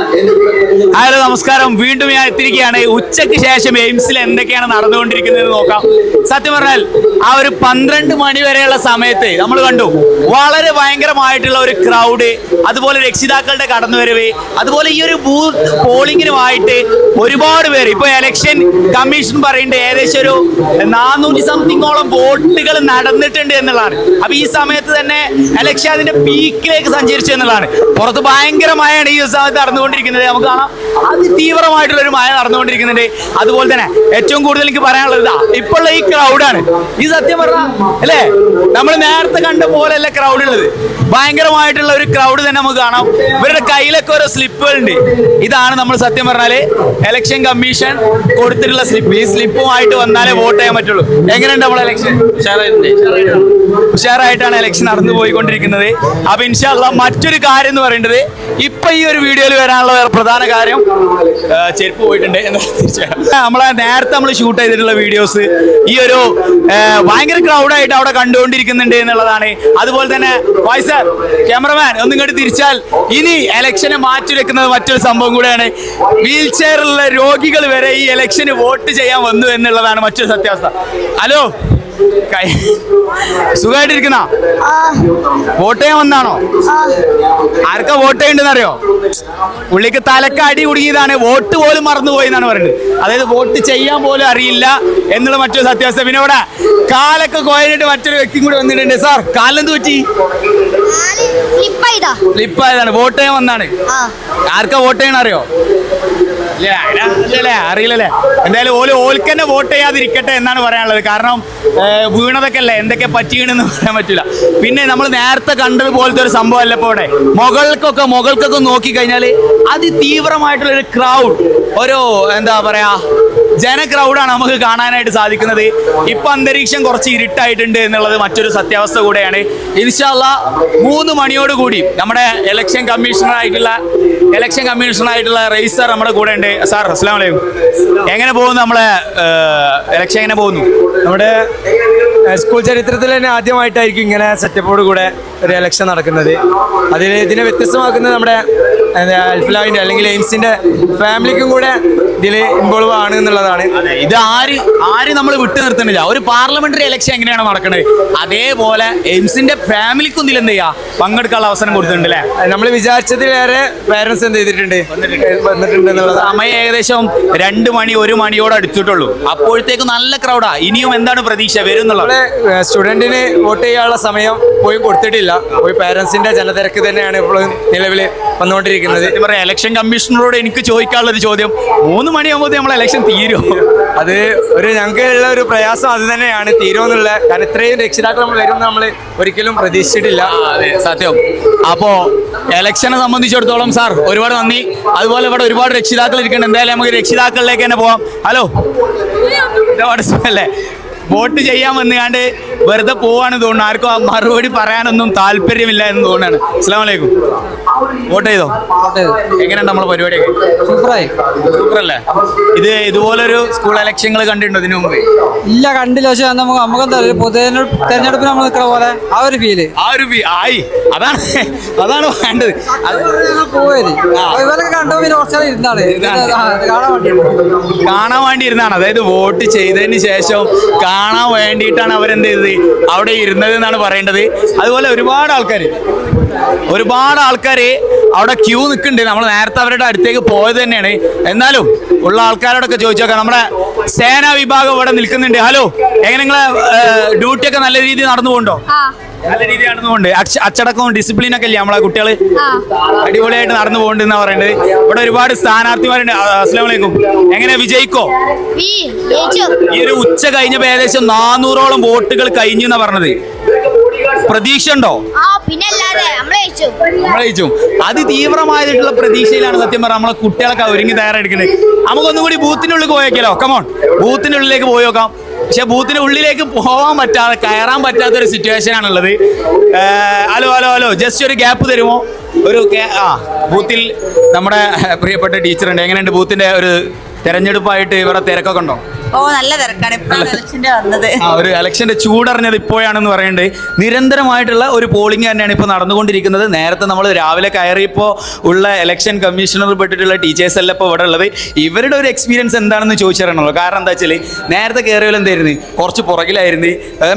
Hello നമസ്കാരം, വീണ്ടും ഞാൻ എത്തിയിരിക്കുകയാണ്. ഉച്ചയ്ക്ക് ശേഷം എയിംസിൽ എന്തൊക്കെയാണ് നടന്നുകൊണ്ടിരിക്കുന്നത് നോക്കാം. സത്യം പറഞ്ഞാൽ ആ ഒരു 12 മണി വരെയുള്ള സമയത്ത് നമ്മൾ കണ്ടു വളരെ ഭയങ്കരമായിട്ടുള്ള ഒരു ക്രൗഡ്, അതുപോലെ രക്ഷിതാക്കളുടെ കടന്നുവരവ്, അതുപോലെ ഈ ഒരു ബൂത്ത് പോളിംഗിനുമായിട്ട് ഒരുപാട് പേര്. ഇപ്പൊ ഇലക്ഷൻ കമ്മീഷൻ പറയുന്നുണ്ട് ഏകദേശം ഒരു 400 സംതിങ്ങോളം വോട്ടുകൾ നടന്നിട്ടുണ്ട് എന്നുള്ളതാണ്. അപ്പൊ ഈ സമയത്ത് തന്നെ ഇലക്ഷൻ അതിന്റെ പീക്കിലേക്ക് സഞ്ചരിച്ചു എന്നുള്ളതാണ്. പുറത്ത് ഭയങ്കരമായാണ് ഈ സമയത്ത് നടന്നുകൊണ്ടിരിക്കുന്നത്. നമുക്ക് കാണാം അതിതീവ്രമായിട്ടുള്ള ഒരു മഴ നടന്നുകൊണ്ടിരിക്കുന്നുണ്ട്. അതുപോലെ തന്നെ ഏറ്റവും കൂടുതൽ എനിക്ക് പറയാനുള്ളത് ഇതാ ഇപ്പോഴുള്ള ഈ ക്രൗഡാണ്. ഈ സത്യം പറഞ്ഞ അല്ലേ, നമ്മൾ നേരത്തെ കണ്ട പോലെയല്ല ക്രൗഡ് ഉള്ളത്. ഭയങ്കരമായിട്ടുള്ള ഒരു ക്രൗഡ് തന്നെ നമുക്ക് കാണാം. ഇവരുടെ കയ്യിലൊക്കെ ഓരോ സ്ലിപ്പുകൾ ഉണ്ട്. ഇതാണ് നമ്മൾ സത്യം പറഞ്ഞാല് ഇലക്ഷൻ കമ്മീഷൻ കൊടുത്തിട്ടുള്ള സ്ലിപ്പ്. ഈ സ്ലിപ്പുമായിട്ട് വന്നാലേ വോട്ട് ചെയ്യാൻ പറ്റുള്ളൂ. എങ്ങനെയുണ്ട് നമ്മളെ ഇലക്ഷൻ? ഉഷാറായിട്ടാണ് ഇലക്ഷൻ നടന്നു പോയിക്കൊണ്ടിരിക്കുന്നത്. അപ്പൊ ഇൻഷാ അല്ലാഹ് മറ്റൊരു കാര്യം എന്ന് പറയുന്നത്, ഇപ്പൊ ഈ ഒരു വീഡിയോയിൽ വരാനുള്ള പ്രധാന കാര്യം ചെരുപ്പ് പോയിട്ടുണ്ട് എന്ന് നമ്മളെ നേരത്തെ നമ്മൾ ഷൂട്ട് ചെയ്തിട്ടുള്ള വീഡിയോസ് ഈ ഒരു ഭയങ്കര ക്രൗഡായിട്ട് അവിടെ കണ്ടുകൊണ്ടിരിക്കുന്നുണ്ട് എന്നുള്ളതാണ്. അതുപോലെ തന്നെ വോയിസർ ക്യാമറമാൻ ഒന്നും ഇങ്ങോട്ട് തിരിച്ചാൽ ഇനി ഇലക്ഷനെ മാറ്റിവെക്കുന്നത് മറ്റൊരു സംഭവം കൂടെയാണ്. വീൽ ചെയറിലുള്ള രോഗികൾ വരെ ഈ ഇലക്ഷന് വോട്ട് ചെയ്യാൻ വന്നു എന്നുള്ളതാണ് മറ്റൊരു സത്യാവസ്ഥ. ഹലോ, സുഖമായിട്ടിരിക്കുന്ന വോട്ട് ചെയ്യാൻ വന്നാണോ? ആർക്കാ വോട്ട് ചെയ്യണ്ടെന്ന് അറിയോ? പുള്ളിക്ക് തലക്ക് അടി കുടുങ്ങിയതാണ്, വോട്ട് പോലും മറന്നുപോയി എന്നാണ് പറയുന്നത്. അതായത് വോട്ട് ചെയ്യാൻ പോലും അറിയില്ല എന്നുള്ള മറ്റൊരു സത്യാവസ്ഥ. പിന്നെ ഇവിടെ കാലൊക്കെ കോയഞ്ഞിട്ട് മറ്റൊരു വ്യക്തി കൂടി വന്നിട്ടുണ്ട്. സാർ, കാലിനെന്ത് പറ്റി? സ്ലിപ്പ് ആയതാണ്. വോട്ട് ചെയ്യാൻ വന്നാണ്. ആർക്കാ വോട്ട് ചെയ്യണം അറിയോ? അറിയില്ലല്ലേ. എന്തായാലും ഓൽക്ക് തന്നെ വോട്ട് ചെയ്യാതിരിക്കട്ടെ എന്നാണ് പറയാനുള്ളത്. കാരണം വീണതൊക്കെ അല്ലേ, എന്തൊക്കെ പറ്റിയെന്ന് പറയാൻ പറ്റില്ല. പിന്നെ നമ്മൾ നേരത്തെ കണ്ടതുപോലത്തെ ഒരു സംഭവം അല്ല ഇപ്പോൾ ഇവിടെ. മുകൾക്കൊക്കെ നോക്കിക്കഴിഞ്ഞാൽ അതിതീവ്രമായിട്ടുള്ളൊരു ക്രൗഡ്, ഒരു എന്താ പറയാ ജനക്രൗഡാണ് നമുക്ക് കാണാനായിട്ട് സാധിക്കുന്നത്. ഇപ്പൊ അന്തരീക്ഷം കുറച്ച് ഇരുട്ടായിട്ടുണ്ട് എന്നുള്ളത് മറ്റൊരു സത്യാവസ്ഥ കൂടെയാണ്. ഇൻഷാ അല്ലാഹ് 3 മണിയോടുകൂടി നമ്മുടെ ഇലക്ഷൻ കമ്മീഷണറായിട്ടുള്ള റൈസർ നമ്മുടെ കൂടെ ഉണ്ട്. സാർ, അസ്സലാമു അലൈക്കും. എങ്ങനെ പോകുന്നു നമ്മളെ ഇലക്ഷൻ? എങ്ങനെ പോകുന്നു? നമ്മുടെ സ്കൂൾ ചരിത്രത്തിൽ തന്നെ ആദ്യമായിട്ടായിരിക്കും ഇങ്ങനെ സെറ്റപ്പോട് കൂടെ ഒരു ഇലക്ഷൻ നടക്കുന്നത്. ഇതിനെ വ്യത്യസ്തമാക്കുന്നത് നമ്മുടെ അൽഫലാവിൻ്റെ അല്ലെങ്കിൽ എയിംസിന്റെ ഫാമിലിക്കും കൂടെ ഇതിൽ ഇൻവോൾവ് ആണ് എന്നുള്ളതാണ്. ഇത് ആര് നമ്മൾ വിട്ടു നിർത്തുന്നില്ല. ഒരു പാർലമെന്ററി ഇലക്ഷൻ എങ്ങനെയാണ് നടക്കുന്നത് അതേപോലെ എയിംസിന്റെ ഫാമിലിക്കും ഇതിൽ എന്ത് ചെയ്യാ പങ്കെടുക്കാനുള്ള അവസരം കൊടുത്തിട്ടുണ്ട് അല്ലേ? നമ്മൾ വിചാരിച്ചതിലേറെ പേരൻസ് എന്ത് ചെയ്തിട്ടുണ്ട്, വന്നിട്ടുണ്ട് എന്നുള്ളത്. സമയം ഏകദേശം 2 മണി 1 മണിയോട് അടുത്തിട്ടുള്ളൂ. അപ്പോഴത്തേക്കും നല്ല ക്രൗഡാ. ഇനിയും എന്താണ് പ്രതീക്ഷ വരും എന്നുള്ളത്? സ്റ്റുഡന്റിന് വോട്ട് ചെയ്യാനുള്ള സമയം പോയി കൊടുത്തിട്ടില്ല. പോയി പേരൻസിന്റെ ജനതിരക്ക് തന്നെയാണ് ഇപ്പോഴും നിലവിൽ വന്നുകൊണ്ടിരിക്കുന്നത്. ഇലക്ഷൻ കമ്മീഷണറോട് എനിക്ക് ചോദിക്കാനുള്ള ഒരു ചോദ്യം, 3 മണിയാകുമ്പോൾ നമ്മൾ ഇലക്ഷൻ തീരും? അത് ഞങ്ങൾക്ക് ഉള്ള ഒരു പ്രയാസം അത് തന്നെയാണ്, തീരുമെന്നുള്ള. കാരണം ഇത്രയും രക്ഷിതാക്കൾ നമ്മൾ വരുമെന്ന് നമ്മൾ ഒരിക്കലും പ്രതീക്ഷിച്ചിട്ടില്ല. അതെ, സത്യം. അപ്പോ ഇലക്ഷനെ സംബന്ധിച്ചിടത്തോളം സാർ ഒരുപാട് നന്ദി. അതുപോലെ ഇവിടെ ഒരുപാട് രക്ഷിതാക്കൾ ഇരിക്കുന്നുണ്ട്. എന്തായാലും നമുക്ക് രക്ഷിതാക്കളിലേക്ക് തന്നെ പോവാം. ഹലോ, അല്ലേ വോട്ട് ചെയ്യാൻ വന്നുകാണ്ട് വെറുതെ പോവാണ് തോന്നുന്നു. ആർക്കും മറുപടി പറയാനൊന്നും താല്പര്യമില്ല എന്ന് തോന്നുകയാണ്. അസ്സലാമു അലൈക്കും. വോട്ട് ചെയ്തോ? എങ്ങനെയുണ്ട് നമ്മളെ പരിപാടിയൊക്കെ? സൂപ്പറല്ലേ? ഇതുപോലൊരു സ്കൂൾ ഇലക്ഷനുകൾ കണ്ടിട്ടുണ്ടോ ഇതിനു മുമ്പ്? ഇല്ല, കണ്ടില്ല. പക്ഷെ നമുക്കെന്താ തെരഞ്ഞെടുപ്പിന് നമ്മൾ നിൽക്കുന്ന പോലെ ആ ഒരു ഫീല് ആയി. അതാണ് വേണ്ടത്. ഇവരൊക്കെ കണ്ടു പിന്നെ കുറച്ചാൽ ഇരുന്നാണ് കാണാൻ വേണ്ടി ഇരുന്നാണ്. അതായത് വോട്ട് ചെയ്തതിന് ശേഷം കാണാൻ വേണ്ടിയിട്ടാണ് അവരെന്ത് ചെയ്തത് അവിടെ ഇരുന്നത് എന്നാണ് പറയേണ്ടത്. അതുപോലെ ഒരുപാട് ആൾക്കാർ അവിടെ ക്യൂ നിൽക്കുന്നുണ്ട്. നമ്മൾ നേരത്തെ അവരുടെ അടുത്തേക്ക് പോയത് തന്നെയാണ്. എന്നാലും ഉള്ള ആൾക്കാരോടൊക്കെ ചോദിച്ചു നോക്കാം. നമ്മുടെ സേനാ വിഭാഗം ഇവിടെ നിൽക്കുന്നുണ്ട്. ഹലോ, എങ്ങനെ നിങ്ങളെ ഡ്യൂട്ടിയൊക്കെ നല്ല രീതിയിൽ നടന്നു പോകുന്നുണ്ടോ? നല്ല രീതിയിൽ നടന്നുകൊണ്ട് അച്ചടക്കവും ഡിസിപ്ലിനൊക്കെ ഇല്ലേ നമ്മളെ കുട്ടികൾ? അടിപൊളിയായിട്ട് നടന്നു പോകുന്നുണ്ടെന്നാ പറയുന്നത്. ഇവിടെ ഒരുപാട് സ്ഥാനാർത്ഥിമാരുണ്ട്. അസ്സലാമു അലൈക്കും. എങ്ങനെ വിജയിക്കോ? ഈ ഒരു ഉച്ച കഴിഞ്ഞപ്പോ ഏകദേശം 400ഓളം വോട്ടുകൾ കഴിഞ്ഞു എന്നാ പറഞ്ഞത്. പ്രതീക്ഷ ഉണ്ടോ? അതിതീവ്രമായിട്ടുള്ള പ്രതീക്ഷയിലാണ് സത്യം പറഞ്ഞാൽ നമ്മളെ കുട്ടികളൊക്കെ ഒരുങ്ങി തയ്യാറെടുക്കുന്നത്. നമുക്കൊന്നും കൂടി ബൂത്തിനുള്ളിൽ പോയേക്കല്ലോ. കമോൺ, ബൂത്തിനുള്ളിലേക്ക് പോയി നോക്കാം. പക്ഷെ ബൂത്തിന് ഉള്ളിലേക്ക് പോകാൻ പറ്റാതെ, കയറാൻ പറ്റാത്തൊരു സിറ്റുവേഷൻ ആണുള്ളത്. ഹലോ, ജസ്റ്റ് ഒരു ഗ്യാപ്പ് തരുമോ? ബൂത്തിൽ നമ്മുടെ പ്രിയപ്പെട്ട ടീച്ചറുണ്ട്. എങ്ങനെയുണ്ട് ബൂത്തിന്റെ ഒരു തെരഞ്ഞെടുപ്പായിട്ട് ഇവിടെ തിരക്കൊക്കെ ഉണ്ടോ? ഓ നല്ല തിരക്കാണ് ഇപ്പോഴാണ് ഇലക്ഷന്റെ വന്നത്. ഒരു ഇലക്ഷന്റെ ചൂടറിഞ്ഞത് ഇപ്പോഴാണെന്ന് പറയുന്നുണ്ട്. നിരന്തരമായിട്ടുള്ള ഒരു പോളിംഗ് തന്നെയാണ് ഇപ്പോൾ നടന്നുകൊണ്ടിരിക്കുന്നത്. നേരത്തെ നമ്മൾ രാവിലെ കയറിയപ്പോൾ ഉള്ള ഇലക്ഷൻ കമ്മീഷണർ പെട്ടിട്ടുള്ള ടീച്ചേഴ്സ് എല്ലാം ഇപ്പോൾ ഇവിടെ ഉള്ളത്. ഇവരുടെ ഒരു എക്സ്പീരിയൻസ് എന്താണെന്ന് ചോദിച്ചിരണല്ലോ. കാരണം എന്താ വെച്ചാൽ നേരത്തെ കയറിയാലും എന്തായിരുന്നു, കുറച്ച് പുറകിലായിരുന്നു,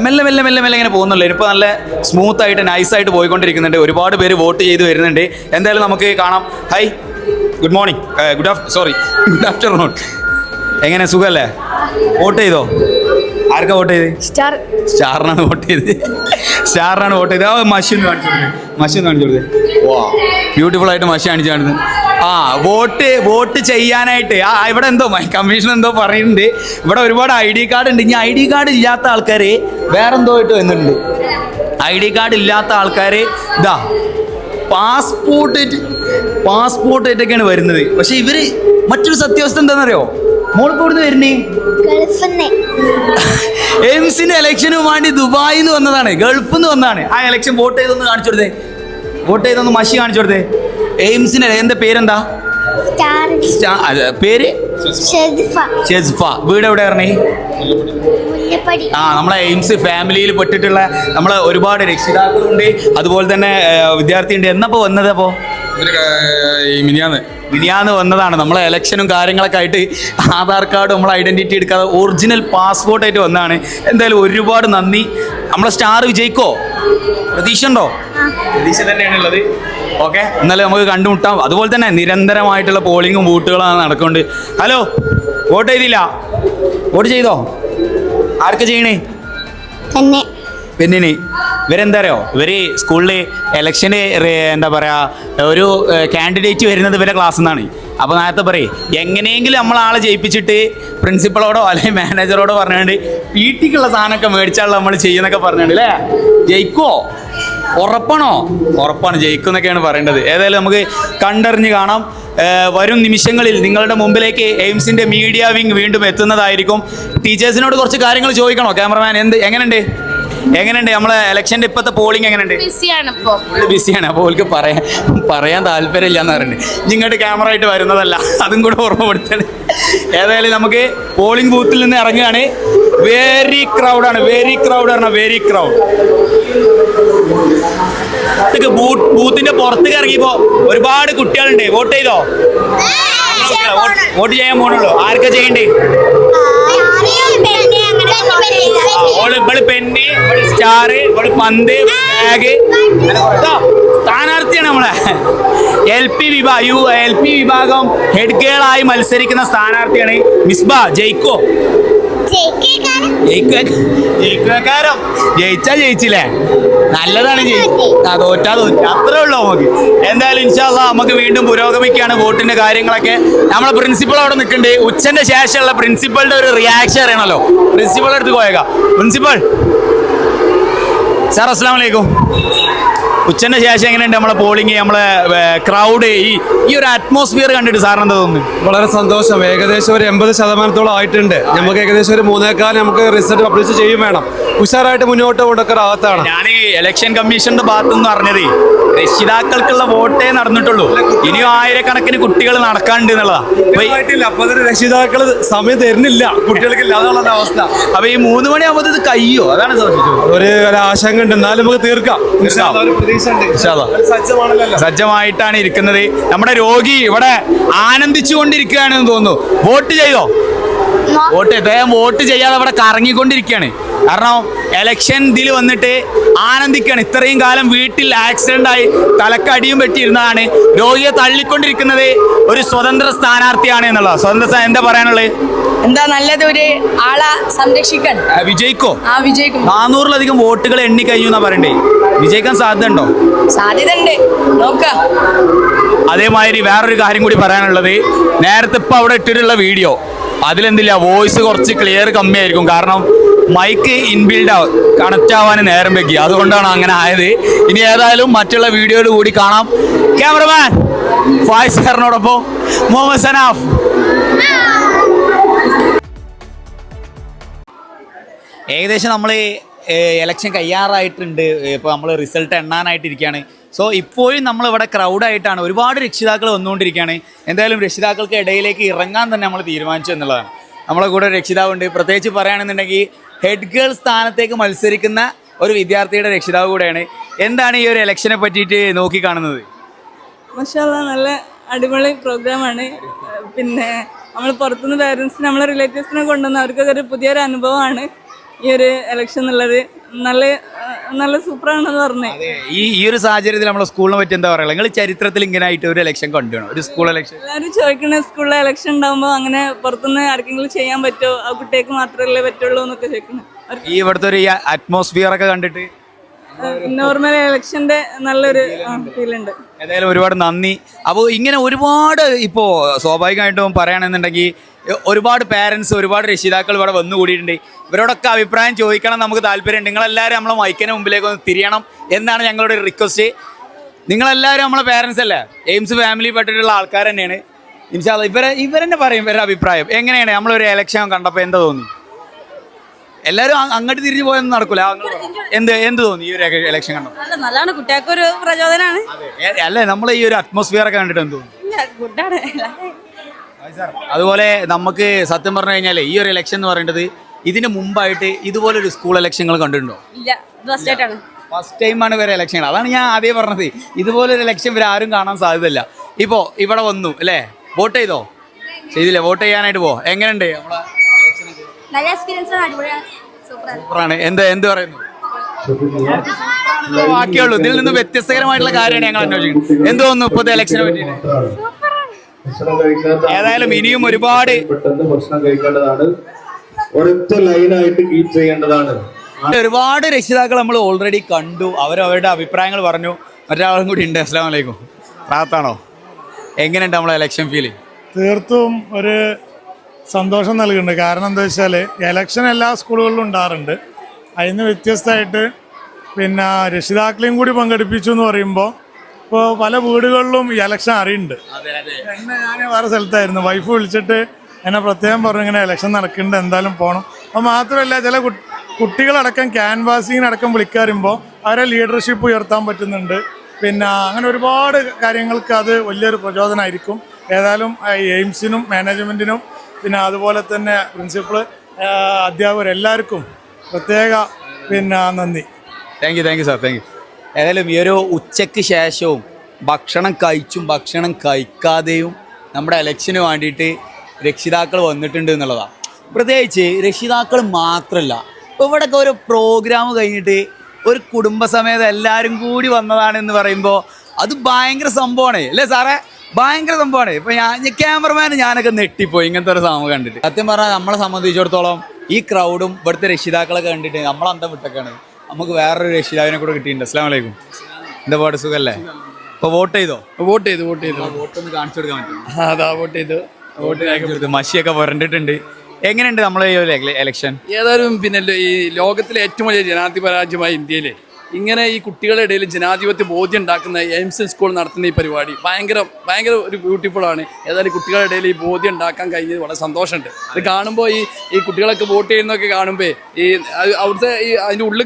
മെല്ലെ മെല്ലെ മെല്ലെ മെല്ലെ ഇങ്ങനെ പോകുന്നുള്ളൂ. ഇപ്പോൾ നല്ല സ്മൂത്ത് ആയിട്ട് നൈസായിട്ട് പോയിക്കൊണ്ടിരിക്കുന്നുണ്ട്. ഒരുപാട് പേര് വോട്ട് ചെയ്ത് വരുന്നുണ്ട്. എന്തായാലും നമുക്ക് കാണാം. Hi, good morning, good afternoon. എങ്ങനെ, സുഖമല്ലേ? വോട്ട് ചെയ്തോ? ആർക്കാ വോട്ട് ചെയ്ത്? സ്റ്റാറിനാണ് വോട്ട് ചെയ്തത്. ആ മഷി ഒന്ന് കാണിച്ചു കൊടുത്തത്. വാ, ബ്യൂട്ടിഫുൾ ആയിട്ട് മഷി കാണിച്ചു കാണുന്നത്. വോട്ട് ചെയ്യാനായിട്ട് ഇവിടെ എന്തോ കമ്മീഷൻ എന്തോ പറയുന്നുണ്ട്. ഇവിടെ ഒരുപാട് ID കാർഡ് ഉണ്ട്. ഇനി ID കാർഡ് ഇല്ലാത്ത ആൾക്കാർ വേറെന്തോ ആയിട്ട് വന്നിട്ടുണ്ട്. ID കാർഡ് ഇല്ലാത്ത ആൾക്കാർ ഇതാ പാസ്പോർട്ടായിട്ടൊക്കെയാണ് വരുന്നത്. പക്ഷെ ഇവര് മറ്റൊരു സത്യാവസ്ഥ എന്താണെന്നറിയോ? മോളിപ്പോ ഇവിടുന്ന് വരുന്നേ എയിംസിന്റെ ഇലക്ഷന് വേണ്ടി ദുബായിൽ നിന്ന് വന്നതാണ്, ഗൾഫിൽ നിന്ന് വന്നതാണ്. ആ ഇലക്ഷൻ വോട്ട് ചെയ്തൊന്ന് കാണിച്ചു കൊടുത്തേ, മഷി കാണിച്ചു കൊടുത്തേ. എയിംസിന്റെ എന്താ പേരെന്താ? പേര് ഷെസ്ഫ. വീട് എവിടെ പറഞ്ഞേ? നമ്മളെ എയിംസ് ഫാമിലിയിൽ പെട്ടിട്ടുള്ള നമ്മളെ ഒരുപാട് രക്ഷിതാക്കളുണ്ട്, അതുപോലെ തന്നെ വിദ്യാർത്ഥി ഉണ്ട്. എന്നപ്പോ വന്നത്? അപ്പോ മിനിയാന്ന് വന്നതാണ്. നമ്മളെ ഇലക്ഷനും കാര്യങ്ങളൊക്കെ ആയിട്ട് ആധാർ കാർഡ് നമ്മളെ ഐഡന്റിറ്റി എടുക്കാതെ ഒറിജിനൽ പാസ്പോർട്ടായിട്ട് വന്നതാണ്. എന്തായാലും ഒരുപാട് നന്ദി. നമ്മളെ സ്റ്റാർ വിജയിക്കോ? പ്രതീക്ഷ ഉണ്ടോ? പ്രതീക്ഷ തന്നെയാണ് ഉള്ളത്. ഓക്കെ, എന്നാലും നമുക്ക് കണ്ടുമുട്ടാം. അതുപോലെ തന്നെ നിരന്തരമായിട്ടുള്ള പോളിങ്ങും വോട്ടുകളാണ് നടക്കുന്നുണ്ട്. ഹലോ, വോട്ട് ചെയ്തില്ല? വോട്ട് ചെയ്തോ? ആർക്ക് ചെയ്യണേ? പെണ്ണിന്. ഇവരെന്താ അറിയോ, ഇവര് സ്കൂളിൽ ഇലക്ഷന് എന്താ പറയുക, ഒരു കാൻഡിഡേറ്റ് വരുന്നത് ഇവരുടെ ക്ലാസ്സിൽ നിന്നാണ്. അപ്പോൾ നേരത്തെ പറയും എങ്ങനെയെങ്കിലും നമ്മളാളെ ജയിപ്പിച്ചിട്ട് പ്രിൻസിപ്പളോടോ അല്ലെങ്കിൽ മാനേജറോടോ പറഞ്ഞുകൊണ്ട് വീട്ടിലേക്കുള്ള സാധനമൊക്കെ മേടിച്ചാൽ നമ്മൾ ചെയ്യുന്നൊക്കെ പറഞ്ഞുകൊണ്ട് അല്ലേ? ജയിക്കുമോ? ഉറപ്പാണ് ജയിക്കുമെന്നൊക്കെയാണ് പറയേണ്ടത്. ഏതായാലും നമുക്ക് കണ്ടറിഞ്ഞ് കാണാം. വരും നിമിഷങ്ങളിൽ നിങ്ങളുടെ മുമ്പിലേക്ക് എയിംസിൻ്റെ മീഡിയ വിങ് വീണ്ടും എത്തുന്നതായിരിക്കും. ടീച്ചേഴ്സിനോട് കുറച്ച് കാര്യങ്ങൾ ചോദിക്കണോ? ക്യാമറമാൻ എങ്ങനെയുണ്ട് നമ്മളെ ഇലക്ഷൻ്റെ ഇപ്പോഴത്തെ പോളിംഗ് എങ്ങനെയുണ്ട്? ബിസിയാണ്. അപ്പോൾ അവർക്ക് പറയാൻ താല്പര്യമില്ല എന്ന് പറയുന്നുണ്ട്. ഇങ്ങോട്ട് ക്യാമറ ആയിട്ട് വരുന്നതല്ല, അതും കൂടെ ഓർമ്മപ്പെടുത്തണം. ഏതായാലും നമുക്ക് പോളിംഗ് ബൂത്തിൽ നിന്ന് ഇറങ്ങുകയാണ്. Very crowd. ബൂത്തിന്റെ പുറത്തേക്ക് ഇറങ്ങിയപ്പോ ഒരുപാട് കുട്ടികളുണ്ട്. വോട്ട് ചെയ്തോ? വോട്ട് ചെയ്യാൻ പോണുള്ളൂ. ആർക്കാ ചെയ്യണ്ടേ? പെന്ന്, സ്റ്റാർ, പന്ത്, ബാഗ്. സ്ഥാനാർത്ഥിയാണ് നമ്മളെ LP വിഭാഗം ഹെഡ് ഗേളായി മത്സരിക്കുന്ന സ്ഥാനാർത്ഥിയാണ് മിസ്ബ. ജയിക്കോ? ജയിച്ചാ ജയിച്ചില്ലേ? നല്ലതാണ്. തോറ്റാ അത്രേ ഉള്ളൂ നമുക്ക്. എന്തായാലും ഇൻഷാ അല്ലാഹ് നമുക്ക് വീണ്ടും പുരോഗമിക്കുകയാണ് വോട്ടിന്റെ കാര്യങ്ങളൊക്കെ. നമ്മളെ പ്രിൻസിപ്പൾ അവിടെ നിൽക്കുന്നുണ്ട്. ഉച്ചന്റെ ശേഷമുള്ള പ്രിൻസിപ്പളിന്റെ ഒരു റിയാക്ഷൻ അറിയണല്ലോ. പ്രിൻസിപ്പളുടെ അടുത്ത് പോയേക്കാം. പ്രിൻസിപ്പൾ സാർ, അസ്സലാമു അലൈക്കും. ഉച്ചന്റെ ശേഷം എങ്ങനെയുണ്ട് നമ്മളെ പോളിംഗ്, നമ്മളെ ക്രൗഡ്, ഈ ഒരു അറ്റ്മോസ്ഫിയർ കണ്ടിട്ട് സാറിന് എന്താ തോന്നുന്നു? വളരെ സന്തോഷം. ഏകദേശം ഒരു 80% ആയിട്ടുണ്ട്. നമുക്ക് ഏകദേശം ഒരു 3:15 നമുക്ക് റിസൾട്ട് പബ്ലിഷ് ചെയ്യും വേണം. ഉഷാറായിട്ട് മുന്നോട്ട് കൊണ്ടൊക്കെ ആകത്താണ്. ഞാൻ ഇലക്ഷൻ കമ്മീഷന്റെ ഭാഗത്തുനിന്ന് അറിഞ്ഞത് രക്ഷിതാക്കൾക്കുള്ള വോട്ടേ നടന്നിട്ടുള്ളൂ. ഇനിയും ആയിരക്കണക്കിന് കുട്ടികൾ നടക്കാണ്ട് എന്നുള്ളതാ. അപ്പൊ രക്ഷിതാക്കൾ സമയം തരുന്നില്ല കുട്ടികൾക്ക് ഇല്ലാതുള്ള അവസ്ഥ. അപ്പൊ ഈ 3 മണിയാകുമ്പോൾ ഇത് കഴിയോ? അതാണ് ഒരു ആശങ്ക ഉണ്ട്. എന്നാലും നമുക്ക് തീർക്കാം. സജ്ജമായിട്ടാണ് ഇരിക്കുന്നത്. നമ്മുടെ രോഗി ഇവിടെ ആനന്ദിച്ചു കൊണ്ടിരിക്കുകയാണെന്ന് തോന്നുന്നു. വോട്ട് ചെയ്തോ? അദ്ദേഹം വോട്ട് ചെയ്യാതെ അവിടെ കറങ്ങിക്കൊണ്ടിരിക്കുകയാണ്. കാരണം എലക്ഷൻ ഇതിൽ വന്നിട്ട് ആനന്ദിക്കുകയാണ്. ഇത്രയും കാലം വീട്ടിൽ ആക്സിഡന്റ് ആയി തലക്കടിയും പറ്റിയിരുന്നതാണ്. രോഗിയെ തള്ളിക്കൊണ്ടിരിക്കുന്നത് ഒരു സ്വതന്ത്ര സ്ഥാനാർത്ഥിയാണ് എന്നുള്ളത്. സ്വതന്ത്ര എന്താ പറയാനുള്ളത്? എന്താ നല്ലത്, ഒരു ആളെ സംരക്ഷിക്കാൻ. വിജയിക്കോ? വിജയിക്കും. 400-ലധികം വോട്ടുകൾ എണ്ണി കഴിഞ്ഞു എന്നാ പറയണ്ടേ. വിജയിക്കാൻ സാധ്യത ഉണ്ടോ? സാധ്യത ഉണ്ട്, നോക്കാം. അതേമാതിരി വേറൊരു കാര്യം കൂടി പറയാനുള്ളത്, നേരത്തെ ഇപ്പൊ അവിടെ ഇട്ടിട്ടുള്ള വീഡിയോ അതിലെന്തില്ല, വോയിസ് കുറച്ച് ക്ലിയർ കമ്മിയായിരിക്കും. കാരണം മൈക്ക് ഇൻബിൽഡ് കണക്റ്റ് ആവാൻ നേരം വെക്കി, അതുകൊണ്ടാണ് അങ്ങനെ ആയത്. ഇനി ഏതായാലും മറ്റുള്ള വീഡിയോയിൽ കൂടി കാണാം. ക്യാമറമാൻ ഫായിസ് സാറിനോടൊപ്പം മുഹമ്മദ് സനാഫ്. ഏകദേശം നമ്മൾ ഇലക്ഷൻ കഴിയാറായിട്ടുണ്ട്. ഇപ്പോൾ നമ്മൾ റിസൾട്ട് എണ്ണാനായിട്ടിരിക്കുകയാണ്. സോ ഇപ്പോഴും നമ്മളിവിടെ ക്രൗഡായിട്ടാണ്, ഒരുപാട് രക്ഷിതാക്കൾ വന്നുകൊണ്ടിരിക്കുകയാണ്. എന്തായാലും രക്ഷിതാക്കൾക്ക് ഇടയിലേക്ക് ഇറങ്ങാൻ തന്നെ നമ്മൾ തീരുമാനിച്ചു എന്നുള്ളതാണ്. നമ്മളെ കൂടെ രക്ഷിതാവുണ്ട്. പ്രത്യേകിച്ച് പറയുകയാണെന്നുണ്ടെങ്കിൽ ഹെഡ് ഗേൾ സ്ഥാനത്തേക്ക് മത്സരിക്കുന്ന ഒരു വിദ്യാർത്ഥിയുടെ രക്ഷിതാവ് കൂടെയാണ്. എന്താണ് ഈ ഒരു ഇലക്ഷനെ പറ്റിയിട്ട് നോക്കിക്കാണുന്നത്? മാഷാഅല്ലാ, നല്ല അടിപൊളി പ്രോഗ്രാമാണ്. പിന്നെ നമ്മൾ പുറത്തുനിന്ന് പേരൻസിന് നമ്മളെ റിലേറ്റീവ്സിനെ കൊണ്ടുവന്ന് അവർക്കൊക്കെ ഒരു പുതിയൊരു അനുഭവമാണ് ഈ ഒരു ഇലക്ഷൻ എന്നുള്ളത്. നല്ല സൂപ്പറാണെന്ന് പറഞ്ഞേ. ഈ ഒരു സാഹചര്യത്തിൽ നമ്മളെ സ്കൂളിനെ പറ്റി എന്താ പറയുക? നിങ്ങൾ ചരിത്രത്തിൽ ഇങ്ങനെ ആയിട്ട് ഒരു ഇലക്ഷൻ കൊണ്ടുവരണം, ഒരു സ്കൂൾ ഇലക്ഷൻ? എല്ലാവരും ചോദിക്കണ സ്കൂളിലെ ഇലക്ഷൻ ഉണ്ടാകുമ്പോൾ അങ്ങനെ പുറത്തുനിന്ന് ആർക്കെങ്കിലും ചെയ്യാൻ പറ്റുമോ, ആ കുട്ടികൾക്ക് മാത്രമല്ലേ പറ്റുള്ളൂ എന്നൊക്കെ ചോദിക്കണം. ഈ ഇവിടുത്തെ ഒരു അറ്റ്മോസ്ഫിയർ ഒക്കെ കണ്ടിട്ട് നോർമൽ ഇലക്ഷന്റെ നല്ലൊരു ഫീൽ ഉണ്ട്. ഏതായാലും ഒരുപാട് നന്ദി. അപ്പോൾ ഇങ്ങനെ ഒരുപാട് ഇപ്പോൾ സ്വാഭാവികമായിട്ടും പറയുകയാണെന്നുണ്ടെങ്കിൽ ഒരുപാട് പാരൻസ്, ഒരുപാട് രക്ഷിതാക്കൾ ഇവിടെ വന്നു കൂടിയിട്ടുണ്ട്. ഇവരോടൊക്കെ അഭിപ്രായം ചോദിക്കണം നമുക്ക് താല്പര്യമുണ്ട്. നിങ്ങളെല്ലാവരും നമ്മളെ മൈക്കിന് മുമ്പിലേക്ക് ഒന്ന് തിരിയണം എന്നാണ് ഞങ്ങളുടെ ഒരു റിക്വസ്റ്റ്. നിങ്ങളെല്ലാവരും നമ്മളെ പാരൻസ് അല്ലേ, എയിംസ് ഫാമിലി പെട്ടിട്ടുള്ള ആൾക്കാർ തന്നെയാണ്. ഇൻഷാ അല്ലാഹ് ഇവരെന്നെ പറയും ഇവരുടെ അഭിപ്രായം എങ്ങനെയാണ്. നമ്മളൊരു ഇലക്ഷൻ കണ്ടപ്പോൾ എന്താ തോന്നി? എല്ലാവരും അങ്ങോട്ട് തിരിഞ്ഞു പോയൊന്നും നടക്കൂല. എന്ത് തോന്നി ഈ ഒരു ഇലക്ഷൻ കണ്ടപ്പോൾ? നല്ലതാണ്, കുട്ടികൾക്ക് ഒരു പ്രചോദനമാണ്. അല്ലേ, നമ്മൾ ഈ ഒരു അറ്റ്മോസ്ഫിയർ ഒക്കെ കണ്ടിട്ട് എന്ത് തോന്നി? ഗുഡാണ്. അതുപോലെ നമുക്ക് സത്യം പറഞ്ഞു കഴിഞ്ഞാൽ ഈ ഒരു ഇലക്ഷൻ എന്ന് പറയുന്നത് ഇതിന് മുമ്പായിട്ട് ഇതുപോലൊരു സ്കൂൾ ഇലക്ഷനുകൾ കണ്ടിട്ടുണ്ടോ? ഇല്ല, ഫസ്റ്റ് ആയിട്ടാണ്. ഫസ്റ്റ് ടൈമാണ് ഇവരെ ഇലക്ഷൻ. അതാണ് ഞാൻ ആദ്യം പറഞ്ഞത്, ഇതുപോലൊരു ഇലക്ഷൻ ഇവർ ആരും കാണാൻ സാധ്യതയില്ല. ഇപ്പോൾ ഇവിടെ വന്നു അല്ലേ, വോട്ട് ചെയ്തോ? ചെയ്തില്ലേ? വോട്ട് ചെയ്യാനായിട്ട് എങ്ങനെയുണ്ട് നമ്മളെ? നല്ല എക്സ്പീരിയൻസ് ആണ്, അടിപൊളിയാണ്, സൂപ്പറാണ്. എന്ത് പറയുന്നു? ബാക്കിയുള്ളൂ, ഇതിൽ നിന്ന് വ്യത്യസ്തകരമായിട്ടുള്ള കാര്യമാണ് ഞങ്ങൾ അന്വേഷിക്കുന്നത്. എന്ത് തോന്നുന്നു ഇപ്പോഴത്തെ ഇലക്ഷനെ പറ്റിയിട്ട്? ഏതായാലും ഇനിയും ഒരുപാട് ഭക്ഷണം കഴിക്കേണ്ടതാണ്, ഒരൊറ്റ ലൈനായിട്ട് കീപ്പ് ചെയ്യേണ്ടതാണ്. ഒരുപാട് രക്ഷിതാക്കൾ നമ്മൾ ഓൾറെഡി കണ്ടു, അവരവരുടെ അഭിപ്രായങ്ങൾ പറഞ്ഞു. മറ്റൊരാളും കൂടി ഉണ്ട്. അസ്സലാമു അലൈക്കും. റാത്താണോ? എങ്ങനെയുണ്ട് നമ്മളെ ഇലക്ഷൻ ഫീലിംഗ്? തീർത്തും ഒരു സന്തോഷം നൽകുന്നുണ്ട്. കാരണം എന്താ വെച്ചാൽ ഇലക്ഷൻ എല്ലാ സ്കൂളുകളിലും ഉണ്ടാകാറുണ്ട്. അതിന് വ്യത്യസ്തമായിട്ട് പിന്നെ രക്ഷിതാക്കളെയും കൂടി പങ്കെടുപ്പിച്ചു എന്ന് പറയുമ്പോൾ ഇപ്പോൾ പല വീടുകളിലും ഈ ഇലക്ഷൻ അറിയുന്നുണ്ട്. എന്നെ ഞാൻ വേറെ സ്ഥലത്തായിരുന്നു, വൈഫ് വിളിച്ചിട്ട് എന്നെ പ്രത്യേകം പറഞ്ഞു ഇങ്ങനെ ഇലക്ഷൻ നടക്കുന്നുണ്ട്, എന്തായാലും പോകണം. അപ്പോൾ മാത്രമല്ല ചില കുട്ടികളടക്കം ക്യാൻവാസിങ്ങിനടക്കം വിളിക്കാറുമ്പോൾ അവരെ ലീഡർഷിപ്പ് ഉയർത്താൻ പറ്റുന്നുണ്ട്. പിന്നെ അങ്ങനെ ഒരുപാട് കാര്യങ്ങൾക്ക് അത് വലിയൊരു പ്രചോദനമായിരിക്കും. ഏതായാലും എയിംസിനും മാനേജ്മെൻറ്റിനും പിന്നെ അതുപോലെ തന്നെ പ്രിൻസിപ്പൾ, അധ്യാപകർ എല്ലാവർക്കും പ്രത്യേക നന്ദി. Thank you sir, thank you. ഏതായാലും ഈ ഒരു ഉച്ചയ്ക്ക് ശേഷവും ഭക്ഷണം കഴിച്ചും ഭക്ഷണം കഴിക്കാതെയും നമ്മുടെ ഇലക്ഷന് വേണ്ടിയിട്ട് രക്ഷിതാക്കൾ വന്നിട്ടുണ്ട് എന്നുള്ളതാണ്. പ്രത്യേകിച്ച് രക്ഷിതാക്കൾ മാത്രമല്ല, ഇപ്പോൾ ഇവിടെയൊക്കെ ഒരു പ്രോഗ്രാം കഴിഞ്ഞിട്ട് ഒരു കുടുംബസമേതം എല്ലാവരും കൂടി വന്നതാണെന്ന് പറയുമ്പോൾ അത് ഭയങ്കര സംഭവമാണ് അല്ലേ സാറേ? ഭയങ്കര സംഭവമാണ്. ഇപ്പം ക്യാമറമാൻ ഞാനൊക്കെ നെട്ടിപ്പോയി ഇങ്ങനത്തെ ഒരു സംഭവം കണ്ടിട്ട്. സത്യം പറഞ്ഞാൽ നമ്മളെ സംബന്ധിച്ചിടത്തോളം ഈ ക്രൗഡും ഇവിടുത്തെ രക്ഷിതാക്കളൊക്കെ കണ്ടിട്ട് നമ്മളന്തം വിട്ടൊക്കെയാണ്. നമുക്ക് വേറൊരു രക്ഷിതാവിനെ കൂടെ കിട്ടിയിട്ടുണ്ട്. അസ്സലാമു അലൈക്കും. എന്താ പാട്, സുഖല്ലേ? ഇപ്പോൾ വോട്ട് ചെയ്തോ? വോട്ട് ചെയ്തു. വോട്ടൊന്ന് കാണിച്ചു കൊടുക്കാൻ പറ്റും? അതാ വോട്ട് ചെയ്തു. മഷിയൊക്കെ വരണ്ടിട്ടുണ്ട്. എങ്ങനെയുണ്ട് നമ്മളെ ഈ ഇലക്ഷൻ? ഏതായാലും പിന്നെ ഈ ലോകത്തിലെ ഏറ്റവും വലിയ ജനാധിപത്യ രാജ്യമായ ഇന്ത്യയിലെ ഇങ്ങനെ ഈ കുട്ടികളുടെ ഇടയിൽ ജനാധിപത്യ ബോധ്യം ഉണ്ടാക്കുന്ന എയിംസ് സ്കൂൾ നടത്തുന്ന ഈ പരിപാടി ഭയങ്കര ഒരു ബ്യൂട്ടിഫുൾ ആണ്. ഏതായാലും കുട്ടികളുടെ ഇടയിൽ ഈ ബോധ്യം ഉണ്ടാക്കാൻ കഴിഞ്ഞത് വളരെ സന്തോഷമുണ്ട്. ഇത് കാണുമ്പോൾ ഈ കുട്ടികളൊക്കെ വോട്ട് ചെയ്യുന്നതൊക്കെ കാണുമ്പോൾ ഈ അവിടുത്തെ അതിൻ്റെ ഉള്ളിൽ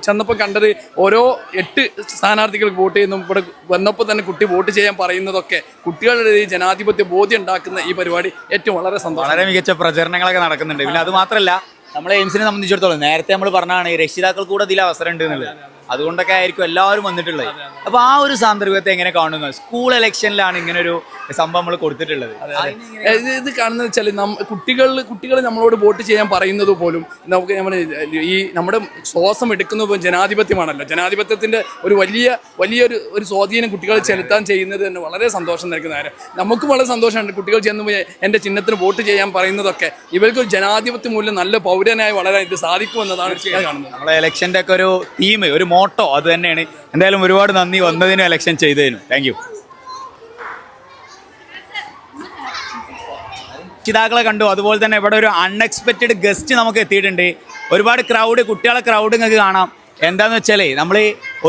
ചെന്നപ്പോൾ കണ്ടത് ഓരോ 8 സ്ഥാനാർത്ഥികൾക്ക് വോട്ട് ചെയ്യുന്നു. ഇവിടെ വന്നപ്പോൾ തന്നെ കുട്ടി വോട്ട് ചെയ്യാൻ പറയുന്നതൊക്കെ കുട്ടികളുടെ ഈ ജനാധിപത്യ ബോധ്യം ഉണ്ടാക്കുന്ന ഈ പരിപാടി ഏറ്റവും വളരെ സന്തോഷം. വളരെ മികച്ച പ്രചരണങ്ങളൊക്കെ നടക്കുന്നുണ്ട്. പിന്നെ അത് മാത്രമല്ല, നമ്മളെ എയിംസിനെ സംബന്ധിച്ചിടത്തോളം നേരത്തെ നമ്മൾ പറഞ്ഞാണ് രക്ഷിതാക്കൾ കൂടെ ഇതിൽ അവസരം ഉണ്ട് എന്നുള്ളത്. അതുകൊണ്ടൊക്കെ ആയിരിക്കും എല്ലാവരും വന്നിട്ടുള്ളത്. അപ്പോൾ ആ ഒരു സാന്ദർഭ്യത്തെ എങ്ങനെ കാണുന്നു? സ്കൂൾ ഇലക്ഷനിലാണ് ഇങ്ങനെ ഒരു സംഭവം നമ്മൾ കൊടുത്തിട്ടുള്ളത്. ഇത് കാണുന്നത് വെച്ചാൽ കുട്ടികൾ നമ്മളോട് വോട്ട് ചെയ്യാൻ പറയുന്നത് പോലും നമുക്ക് നമ്മുടെ ശ്വാസം എടുക്കുന്നത് പോലും ജനാധിപത്യമാണല്ലോ. ജനാധിപത്യത്തിന്റെ ഒരു വലിയൊരു സ്വാധീനം കുട്ടികൾ ചെലുത്താൻ ചെയ്യുന്നത് തന്നെ വളരെ സന്തോഷം നൽകുന്ന കാര്യം. നമുക്കും വളരെ സന്തോഷമുണ്ട് കുട്ടികൾ ചെന്ന് എൻ്റെ ചിഹ്നത്തിന് വോട്ട് ചെയ്യാൻ പറയുന്നതൊക്കെ. ഇവർക്ക് ഒരു ജനാധിപത്യ മൂല്യം നല്ല പൗരനായി വളരാൻ ഇത് സാധിക്കുമെന്നതാണ് കാണുന്നത്. നമ്മളെ ഇലക്ഷൻ്റെ ഒക്കെ ഒരു തീം, ഒരു മോട്ടോ അത് തന്നെയാണ്. എന്തായാലും ഒരുപാട് നന്ദി വന്നതിനും ഇലക്ഷൻ ചെയ്തതിനും. Thank you. രക്ഷിതാക്കളെ കണ്ടു. അതുപോലെ തന്നെ ഇവിടെ ഒരു അൺഎക്സ്പെക്റ്റഡ് ഗസ്റ്റ് നമുക്ക് എത്തിയിട്ടുണ്ട്. ഒരുപാട് കുട്ടികളെ ക്രൗഡ് നിങ്ങൾക്ക് കാണാം. എന്താണെന്ന് വെച്ചാൽ നമ്മൾ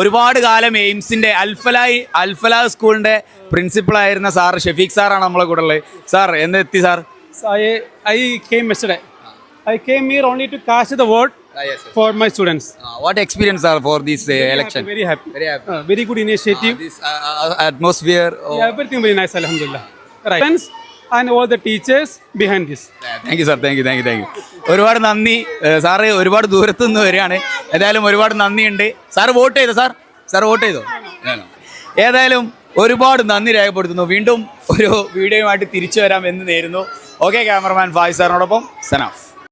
ഒരുപാട് കാലം എയിംസിൻ്റെ അൽഫലാ സ്കൂളിൻ്റെ പ്രിൻസിപ്പളായിരുന്ന സാർ ഷെഫീഖ് സാറാണ് നമ്മളെ കൂടെ ഉള്ളത്. സാർ എന്ന് എത്തി sir? I came yesterday. I came here only to cast the vote for my students. What experience are for this election? Very happy. Very happy. Very good initiative. This atmosphere. Yeah, everything very nice, alhamdulillah. Right. Friends and all the teachers behind this. Thank you sir, thank you. ഒരുപാട് നന്ദി sir, ഒരുപാട് ദൂരത്തു നിന്ന് വരികയാണ്. ഏതായാലും ഒരുപാട് നന്ദിയുണ്ട്. Sir vote ചെയ്തോ? സാർ വോട്ട് ചെയ്തോ? ഏതായാലും ഒരുപാട് നന്ദി രേഖപ്പെടുത്തുന്നു. വീണ്ടും ഒരു വീഡിയോയുമായിട്ട് തിരിച്ചു വരാം എന്ന് നേരുന്നു. ഓക്കെ, ക്യാമറമാൻ ഫായിസ് സാറിനോടൊപ്പം സനാഫ്.